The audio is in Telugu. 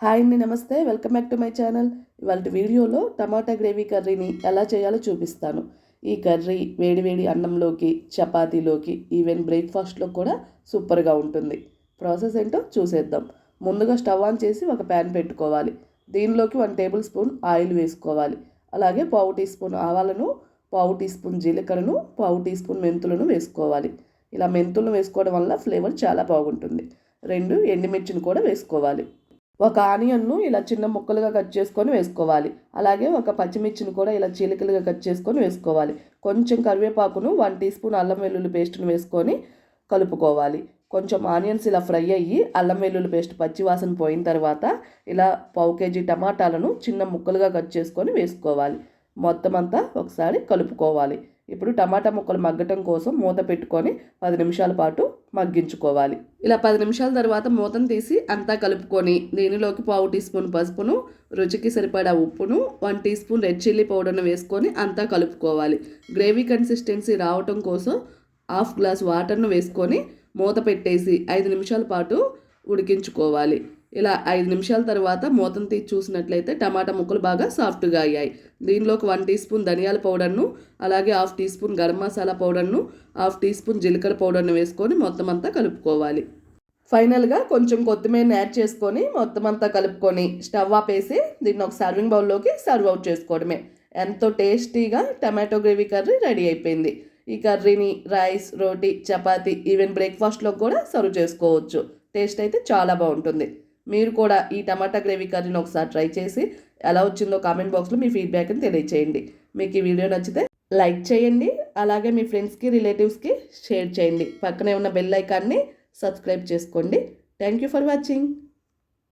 హాయ్ అండి, నమస్తే. Welcome back to my channel. ఇవాళ వీడియోలో టమాటా గ్రేవీ కర్రీని ఎలా చేయాలో చూపిస్తాను. ఈ కర్రీ వేడి వేడి అన్నంలోకి, చపాతీలోకి, ఈవెన్ బ్రేక్ఫాస్ట్లో కూడా సూపర్గా ఉంటుంది. ప్రాసెస్ ఏంటో చూసేద్దాం. ముందుగా స్టవ్ ఆన్ చేసి ఒక ప్యాన్ పెట్టుకోవాలి. దీనిలోకి 1 టేబుల్ స్పూన్ ఆయిల్ వేసుకోవాలి. అలాగే పావు టీ స్పూన్ ఆవాలను, పావు టీ స్పూన్ జీలకర్రను, పావు టీ స్పూన్ మెంతులను వేసుకోవాలి. ఇలా మెంతులను వేసుకోవడం వల్ల ఫ్లేవర్ చాలా బాగుంటుంది. 2 ఎండుమిర్చిని కూడా వేసుకోవాలి. ఒక ఆనియన్ను ఇలా చిన్న ముక్కలుగా కట్ చేసుకొని వేసుకోవాలి. అలాగే ఒక పచ్చిమిర్చిని కూడా ఇలా చీలికలుగా కట్ చేసుకొని వేసుకోవాలి. కొంచెం కరివేపాకును, 1 టీ స్పూన్ అల్లం వెల్లుల్లి పేస్ట్ను వేసుకొని కలుపుకోవాలి. కొంచెం ఆనియన్స్ ఇలా ఫ్రై అయ్యి అల్లం వెల్లుల్లి పేస్ట్ పచ్చివాసన పోయిన తర్వాత ఇలా పావు కేజీ టమాటాలను చిన్న ముక్కలుగా కట్ చేసుకొని వేసుకోవాలి. మొత్తం అంతా ఒకసారి కలుపుకోవాలి. ఇప్పుడు టమాటా ముక్కలు మగ్గటం కోసం మూత పెట్టుకొని 10 నిమిషాల పాటు మగ్గించుకోవాలి. ఇలా 10 నిమిషాల తర్వాత మూతను తీసి అంతా కలుపుకొని దీనిలోకి పావు టీ స్పూన్ పసుపును, రుచికి సరిపడా ఉప్పును, 1 టీ స్పూన్ రెడ్ చిల్లీ పౌడర్ను వేసుకొని అంతా కలుపుకోవాలి. గ్రేవీ కన్సిస్టెన్సీ రావటం కోసం 1/2 గ్లాస్ వాటర్ను వేసుకొని మూత పెట్టేసి 5 నిమిషాల పాటు ఉడికించుకోవాలి. ఇలా 5 నిమిషాల తర్వాత మూతను తీసి చూసినట్లయితే టమాటా ముక్కలు బాగా సాఫ్ట్గా అయ్యాయి. దీనిలోకి 1 టీ స్పూన్ ధనియాల పౌడర్ను, అలాగే 1/2 టీ స్పూన్ గరం మసాలా పౌడర్ను, 1/2 టీ స్పూన్ జీలకర్ర పౌడర్ను వేసుకొని మొత్తం అంతా కలుపుకోవాలి. ఫైనల్గా కొంచెం కొత్తిమీరని యాడ్ చేసుకొని మొత్తం అంతా కలుపుకొని స్టవ్ ఆపేసి దీన్ని ఒక సర్వింగ్ బౌల్లోకి సర్వ్ అవుట్ చేసుకోవడమే. ఎంతో టేస్టీగా టమాటో గ్రేవీ కర్రీ రెడీ అయిపోయింది. ఈ కర్రీని రైస్, రోటీ, చపాతీ, ఈవెన్ బ్రేక్ఫాస్ట్లో కూడా సర్వ్ చేసుకోవచ్చు. టేస్ట్ అయితే చాలా బాగుంటుంది. మీరు కూడా ఈ టమాటా గ్రేవీ కర్రీని ఒకసారి ట్రై చేసి ఎలా వచ్చిందో కామెంట్ బాక్స్లో మీ ఫీడ్బ్యాక్ని తెలియచేయండి. మీకు ఈ వీడియో నచ్చితే లైక్ చేయండి. అలాగే మీ ఫ్రెండ్స్కి, రిలేటివ్స్కి షేర్ చేయండి. పక్కనే ఉన్న బెల్ ఐకాన్ని సబ్స్క్రైబ్ చేసుకోండి. Thank you for watching.